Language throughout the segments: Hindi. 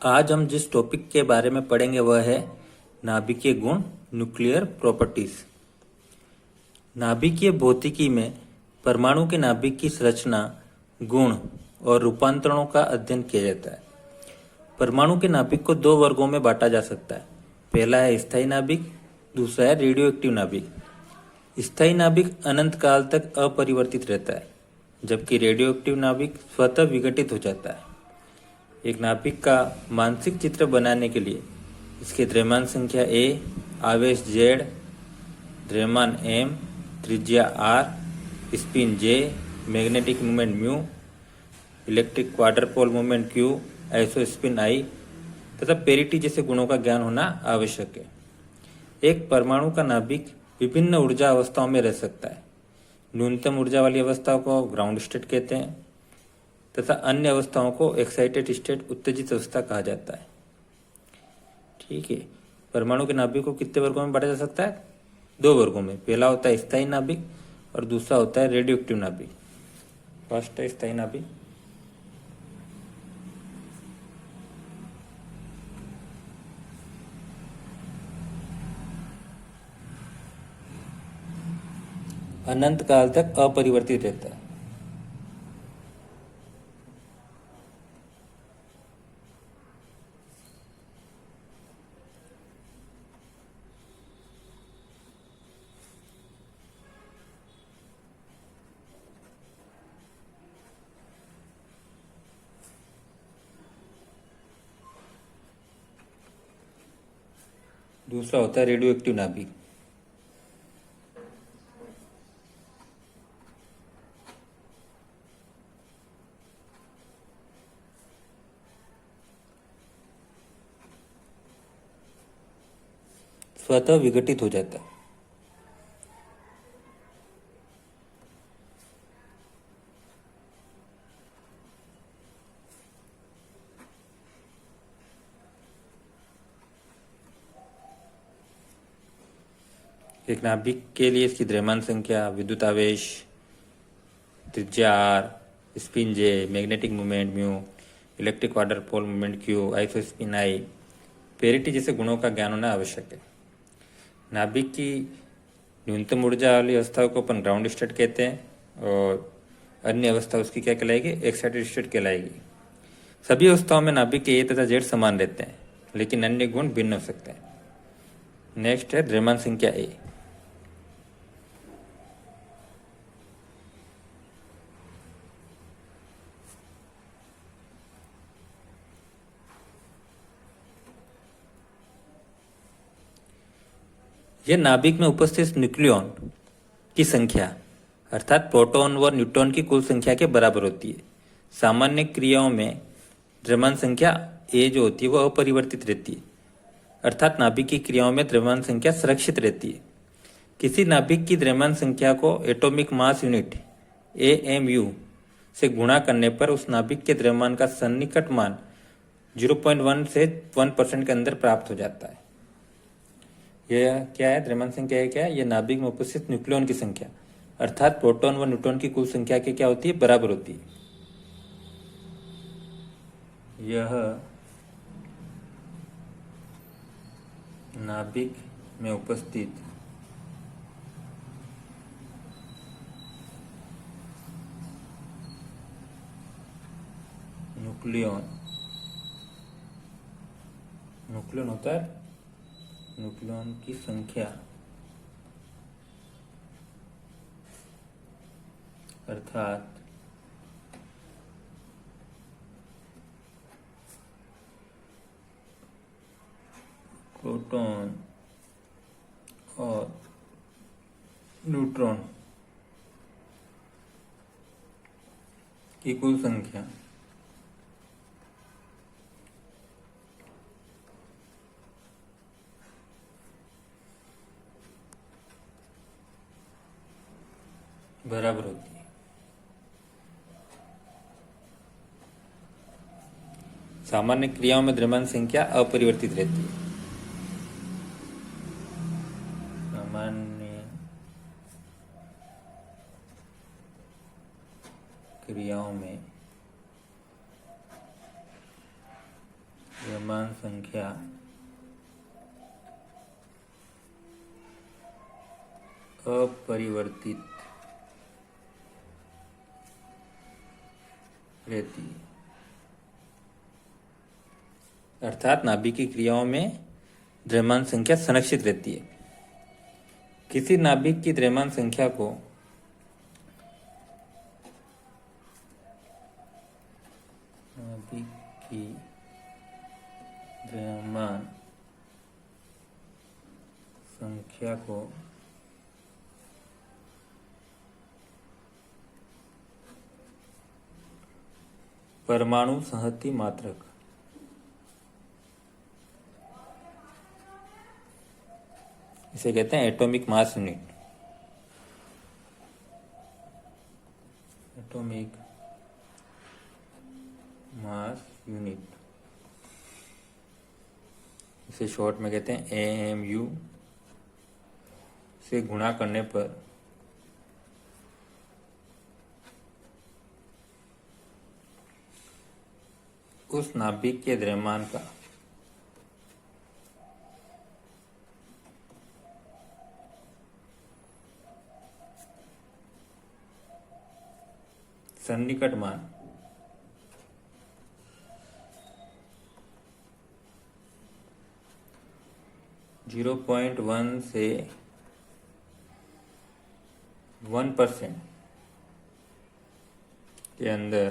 आज हम जिस टॉपिक के बारे में पढ़ेंगे वह है नाभिकीय गुण, न्यूक्लियर प्रॉपर्टीज। नाभिकीय भौतिकी में परमाणु के नाभिक की संरचना, गुण और रूपांतरणों का अध्ययन किया जाता है। परमाणु के नाभिक को दो वर्गों में बांटा जा सकता है। पहला है स्थायी नाभिक, दूसरा है रेडियो एक्टिव नाभिक। स्थायी नाभिक अनंत काल तक अपरिवर्तित रहता है, जबकि रेडियो एक्टिव नाभिक स्वतः विघटित हो जाता है। एक नाभिक का मानसिक चित्र बनाने के लिए इसके द्रव्यमान संख्या A, आवेश Z, द्रव्यमान M, त्रिज्या R, spin J, magnetic moment mu, electric quadrupole moment Q, isospin I तथा पेरिटी जैसे गुणों का ज्ञान होना आवश्यक है। एक परमाणु का नाभिक विभिन्न ऊर्जा अवस्थाओं में रह सकता है। न्यूनतम ऊर्जा वाली अवस्थाओं को ग्राउंड स्टेट कहते हैं तथा अन्य अवस्थाओं को एक्साइटेड स्टेट, उत्तेजित अवस्था कहा जाता है। ठीक है, परमाणु के नाभिक को कितने वर्गों में बांटा जा सकता है? दो वर्गों में। पहला होता है स्थायी नाभिक और दूसरा होता है रेडियो एक्टिव नाभिक। फर्स्ट है स्थायी नाभिक। अनंत काल तक अपरिवर्तित रहता है। दूसरा होता है रेडियो एक्टिव नाभिक। स्वतः विघटित हो जाता है। एक नाभिक के लिए इसकी द्रव्यमान संख्या, विद्युत आवेश, त्रिज्या R, spin J, magnetic moment mu, electric quadrupole moment Q, isospin I, parity जैसे गुणों का ज्ञान होना आवश्यक है। नाभिक की न्यूनतम ऊर्जा वाली अवस्थाओं को अपन ग्राउंड स्टेट कहते हैं और अन्य अवस्था उसकी क्या कहलाएगी? एक्साइटेड स्टेट कहलाएगी। सभी अवस्थाओं में नाभिक के A तथा Z समान रहते हैं, लेकिन अन्य गुण भिन्न हो सकते हैं। नेक्स्ट है द्रव्यमान संख्या A। यह नाभिक में उपस्थित न्यूक्लियॉन की संख्या अर्थात प्रोटॉन व न्यूट्रॉन की कुल संख्या के बराबर होती है। सामान्य क्रियाओं में द्रव्यमान संख्या A जो होती है वह अपरिवर्तित रहती है, अर्थात नाभिक की क्रियाओं में द्रव्यमान संख्या सुरक्षित रहती है। किसी नाभिक की द्रव्यमान संख्या को एटॉमिक मास यूनिट AMU से गुणा करने पर उस नाभिक के द्रव्यमान का सन्निकट मान 0.1 से 1% के अंदर प्राप्त हो जाता है। यह क्या है? द्रव्यमान संख्या है क्या है? यह नाभिक में उपस्थित न्यूक्लियॉन की संख्या अर्थात प्रोटॉन व न्यूट्रॉन की कुल संख्या के क्या होती है? बराबर होती है। यह नाभिक में उपस्थित न्यूक्लियॉन होता है न्यूक्लियॉन की संख्या अर्थात प्रोटॉन और न्यूट्रॉन की कुल संख्या बराबर होती है। सामान्य क्रियाओं में द्रव्यमान संख्या अपरिवर्तित रहती है। सामान्य क्रियाओं में संख्या अपरिवर्तित रहती है, अर्थात नाभिक की क्रियाओं में द्रव्यमान संख्या संरक्षित रहती है। किसी नाभिक की द्रव्यमान संख्या को नाभिक की द्रव्यमान संख्या को परमाणु संहति मात्रक इसे कहते हैं atomic mass unit. Atomic mass unit इसे शॉर्ट में कहते हैं एएमयू से गुणा करने पर उस नाभिक के द्रव्यमान का सन्निकट मान जीरो 0.1 से 1% के अंदर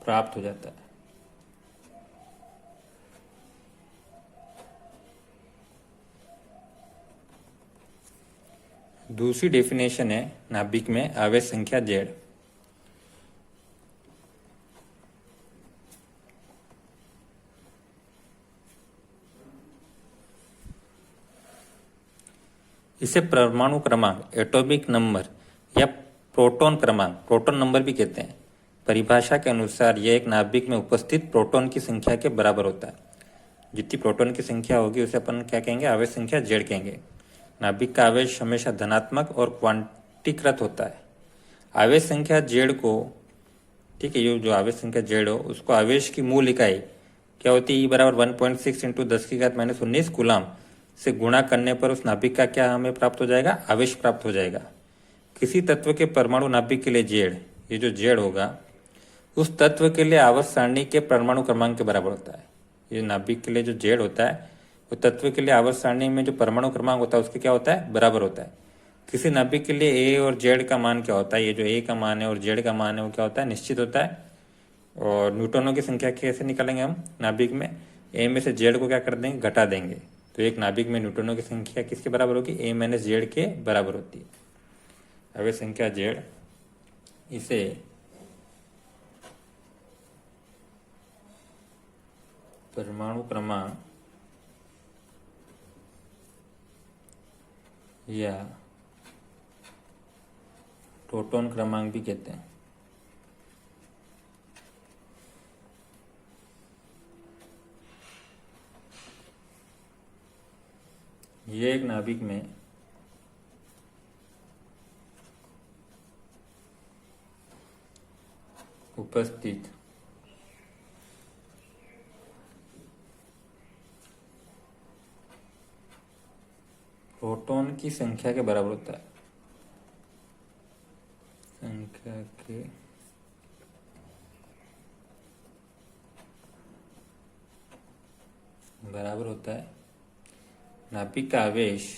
प्राप्त हो जाता है। दूसरी डेफिनेशन है नाभिक में आवेश संख्या Z। इसे परमाणु क्रमांक एटॉमिक नंबर या प्रोटॉन क्रमांक प्रोटॉन नंबर भी कहते हैं। परिभाषा के अनुसार यह एक नाभिक में उपस्थित प्रोटॉन की संख्या के बराबर होता है। जितनी प्रोटॉन की संख्या होगी उसे अपन क्या कहेंगे, आवेश संख्या Z कहेंगे। नाभिक का आवेश हमेशा धनात्मक और क्वांटीकृत होता है। आवेश संख्या Z को, ठीक है, ये जो आवेश संख्या Z हो उसको आवेश की मूल इकाई क्या होती है, E बराबर 1.6 इंटू 10⁻⁻19 कूलाम से गुणा करने पर उस नाभिक का क्या हमें प्राप्त हो जाएगा, आवेश प्राप्त हो जाएगा। किसी तत्व के परमाणु नाभिक के लिए Z, ये जो Z होगा उस तत्व के लिए आवर्त सारणी के परमाणु क्रमांक के बराबर होता है। ये नाभिक के लिए जो Z होता है वो तत्व के लिए आवर्त सारणी में जो परमाणु क्रमांक होता है उसके क्या होता है, बराबर होता है। किसी नाभिक के लिए A और Z का मान क्या होता है, ये जो A का मान है और Z का मान है वो क्या होता है, निश्चित होता है। और न्यूट्रॉनों की संख्या कैसे निकालेंगे हम, नाभिक में A में से Z को क्या कर देंगे, घटा देंगे। तो एक नाभिक में न्यूट्रॉनों की संख्या किसके बराबर होगी, A - Z के बराबर होती है। आवेश संख्या Z इसे परमाणु क्रमांक या प्रोटॉन क्रमांक भी कहते हैं। ये एक नाभिक में उपस्थित प्रोटॉन की संख्या के बराबर होता है। संख्या के बराबर होता है। नाभिक का आवेश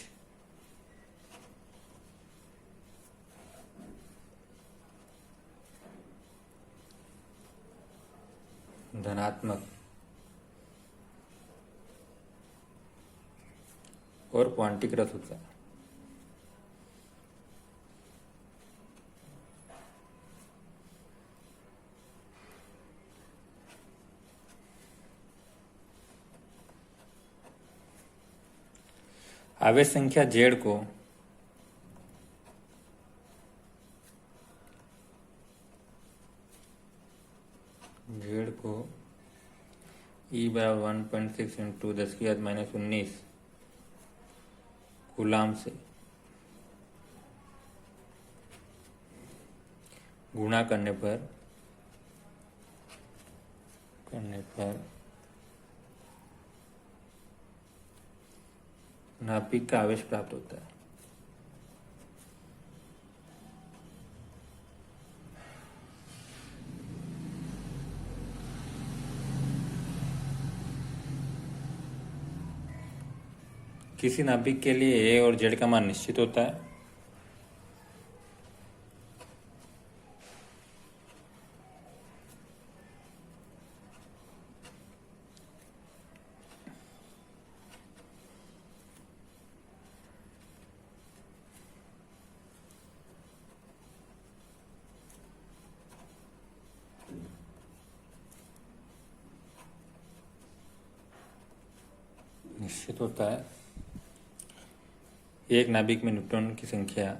धनात्मक और क्वांटीकृत होता है। आवेश संख्या Z को E बराबर 1.6 इंटू 10⁻⁻19 कूलाम से गुणा करने पर करने पर नाभिक का आवेश प्राप्त होता है। किसी नाभिक के लिए ए और जेड का मान निश्चित होता है। निश्चित होता है। एक नाभिक में न्यूट्रॉन की संख्या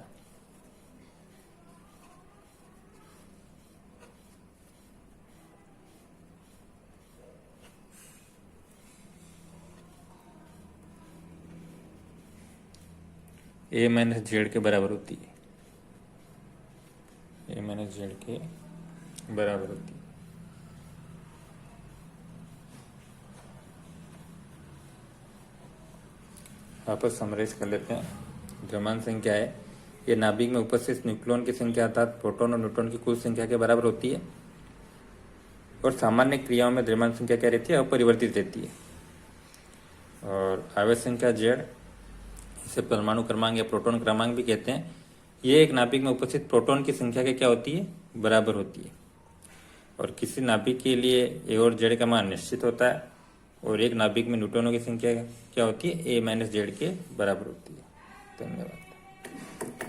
ए माइनस जेड के बराबर होती है। ए माइनस जेड के बराबर होती है। वापस समराइज कर लेते हैं। द्रव्यमान संख्या है, ये नाभिक में उपस्थित न्यूक्लियन की संख्या अर्थात प्रोटॉन और न्यूट्रॉन की कुल संख्या के बराबर होती है। और सामान्य क्रियाओं में द्रव्यमान संख्या क्या रहती है? अपरिवर्तित रहती है। और आवेश संख्या जेड, इसे परमाणु क्रमांक या प्रोटॉन क्रमांक भी कहते हैं, ये एक नाभिक में उपस्थित प्रोटॉन की संख्या के क्या होती है? बराबर होती है। और किसी नाभिक के लिए ए और जेड का मान निश्चित होता है और एक नाभिक में न्यूट्रॉनों की संख्या क्या होती है? ए माइनस जेड के बराबर होती है। धन्यवाद।